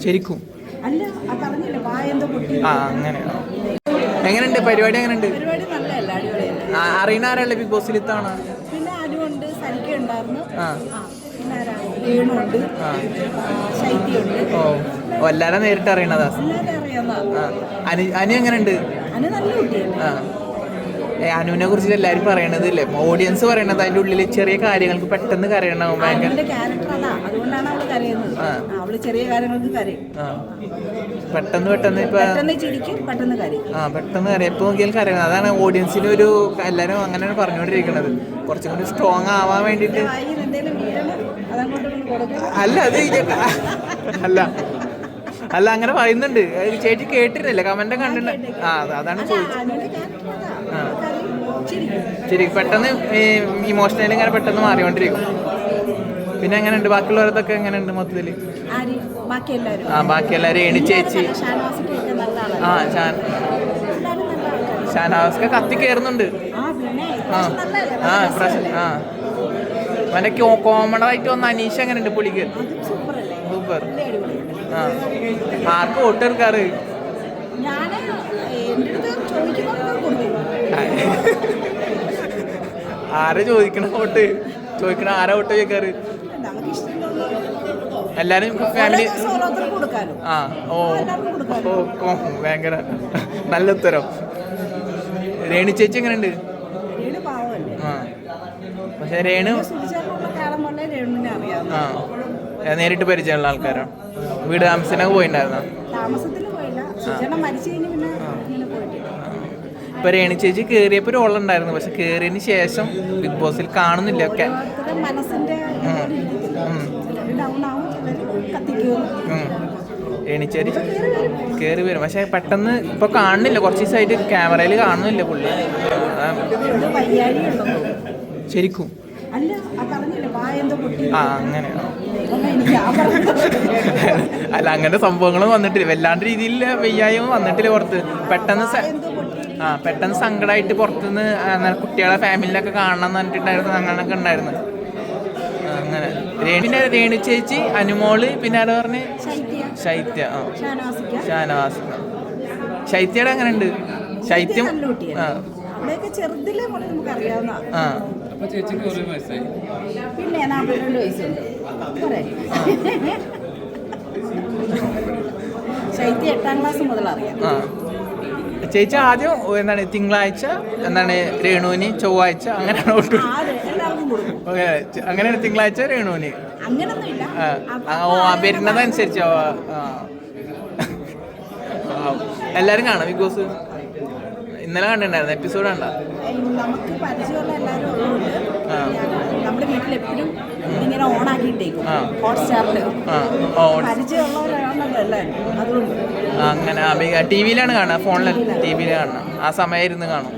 ശരിക്കും അല്ല പറഞ്ഞില്ല വായെന്തോ പൊട്ടി. ആ അങ്ങനെ. എങ്ങനെയുണ്ട് പരിപാടി? എങ്ങനെയുണ്ട്? പരിപാടി നല്ലതല്ല, അടിപൊളിയല്ലേ. അറിയണ ആരല്ലേ ബിഗ് ബോസിൽ ഇത്തവണ? പിന്നെ അനുണ്ട്, സരിക്ക ഉണ്ടായിരുന്നു, പിന്നെ രേണുണ്ട്, ശൈത്യമുണ്ട്. ഓ എല്ലാരും നേരിട്ട് അറിയണതാ? എല്ലാവരും അറിയാവുന്ന. അനു എങ്ങനെയുണ്ട്? അനു നല്ല കുട്ടിയല്ലേ. അനുവിനെ കുറിച്ച് എല്ലാവരും പറയണത് ഇല്ലേ, ഓഡിയൻസ് പറയണത് അതിന്റെ ഉള്ളിൽ ചെറിയ കാര്യങ്ങൾക്ക് പെട്ടെന്ന് കരയണം. ഭയങ്കര ക്യാരക്ടർ അതാ, അതുകൊണ്ടാണ് അവള് കരയുന്നത്. അവള് ചെറിയ കാര്യങ്ങൾക്ക് കരയും. പെട്ടെന്ന് ഇപ്പൊ ചിരിക്കും, പെട്ടെന്ന് കരയും. പെട്ടെന്ന് കരയും, എപ്പോ നോക്കിയാലും കരയണം. അതാണ് ഓഡിയൻസിന് ഒരു എല്ലാരും അങ്ങനെയാണ് പറഞ്ഞുകൊണ്ടിരിക്കുന്നത്. കുറച്ചും കൂടി സ്ട്രോങ് ആവാൻ വേണ്ടിട്ട്. അല്ല അല്ല അങ്ങനെ പറയുന്നുണ്ട്. ചേച്ചി കേട്ടിരുന്നില്ല, കമന്റ് കണ്ടിട്ടുണ്ട്. അതാണ് ചോദിച്ചത്. ശരി, പെട്ടെന്ന് ഇമോഷണലി ഇങ്ങനെ പെട്ടെന്ന് മാറിക്കൊണ്ടിരിക്കും. പിന്നെ എങ്ങനെയുണ്ട് ബാക്കിയുള്ളവരതൊക്കെ? എങ്ങനെയുണ്ട് മൊത്തത്തില്? ബാക്കി എല്ലാവരും എണി ചേച്ചി, ഷാനവാസ്ക കത്തി കയറുന്നുണ്ട്. മറ്റേ കോമണായിട്ട് വന്ന അനീഷ എങ്ങനെയുണ്ട്? പുള്ളിക്ക് സൂപ്പർ. ആർക്ക് വോട്ട് എടുക്കാറ്? ആരെ ചോദിക്കണ വോട്ട്? ആരാ വോട്ട് ചോദിക്കാറ്? എല്ലാരും ഫാമിലി. ഭയങ്കര നല്ല ഉത്തരം. രേണു ചേച്ചി എങ്ങനെയുണ്ട്? പക്ഷെ രേണു നേരിട്ട് പരിചയമുള്ള ആൾക്കാരാണ്. വീട് താമസത്തിനൊക്കെ പോയിട്ടുണ്ടായിരുന്നോ? ഇപ്പൊ രേണു ചേച്ചി കേറിയപ്പോ റോളുണ്ടായിരുന്നു, പക്ഷെ കേറിയതിന് ശേഷം ബിഗ് ബോസിൽ കാണുന്നില്ല. ഒക്കെ രേണിച്ചേരി കേറി വരും, പക്ഷെ പെട്ടെന്ന് ഇപ്പൊ കാണുന്നില്ല. കുറച്ച് ദിവസമായിട്ട് ക്യാമറയിൽ കാണുന്നില്ല പുള്ളി. ശരിക്കും അങ്ങനെ. അല്ല അങ്ങനെ സംഭവങ്ങളും വന്നിട്ടില്ല, വല്ലാണ്ട് രീതിയിൽ വയ്യായ്മ വന്നിട്ടില്ല പുറത്ത്. പെട്ടെന്ന് സങ്കടമായിട്ട് പുറത്തുനിന്ന് കുട്ടികളെ ഫാമിലിനൊക്കെ കാണണം എന്ന് പറഞ്ഞിട്ടുണ്ടായിരുന്നു. അങ്ങനെയൊക്കെ ഉണ്ടായിരുന്നു. അങ്ങനെ രേണു ചേച്ചി, അനുമോള്, പിന്നെ ആരാ പറഞ്ഞ്? ശൈത്യ. ഷാനവാസിക. ശൈത്യയുടെ അങ്ങനെ ഉണ്ട്? ശൈത്യം ചെറുതിലെ നമുക്ക് അറിയാവുന്ന. പിന്നെ 42 വയസ്സുണ്ട്. ശൈത്യ 8ാം ക്ലാസ് മുതൽ അറിയാം. ചേച്ചി ആദ്യം എന്താണ് തിങ്കളാഴ്ച എന്താണ് രേണുവിന്, ചൊവ്വാഴ്ച അങ്ങനെയാണ് അങ്ങനെയാണ് തിങ്കളാഴ്ച രേണുവിന്. വരുന്നതനുസരിച്ചോ? എല്ലാരും കാണാം ബിഗ് ബോസ്? ഇന്നലെ കണ്ടിട്ടുണ്ടായിരുന്നു എപ്പിസോഡ് കണ്ട? നമുക്ക് പരിചയമുള്ള എല്ലാവരും ഉള്ളതുകൊണ്ട് നമ്മുടെ വീട്ടിൽ എപ്പോഴും ഇങ്ങനെ ഓൺ ആക്കിയിട്ടേക്കും ഹോട്ട്സ്റ്റാറില്. പരിചയമുള്ളവരാണല്ലോ എല്ലാവരും, അതുകൊണ്ട്. അങ്ങനെ ടി വിയിലാണ് കാണുക? ഫോണിൽ ടി വിയിൽ കാണണം. ആ സമയം ഇരുന്ന് കാണും.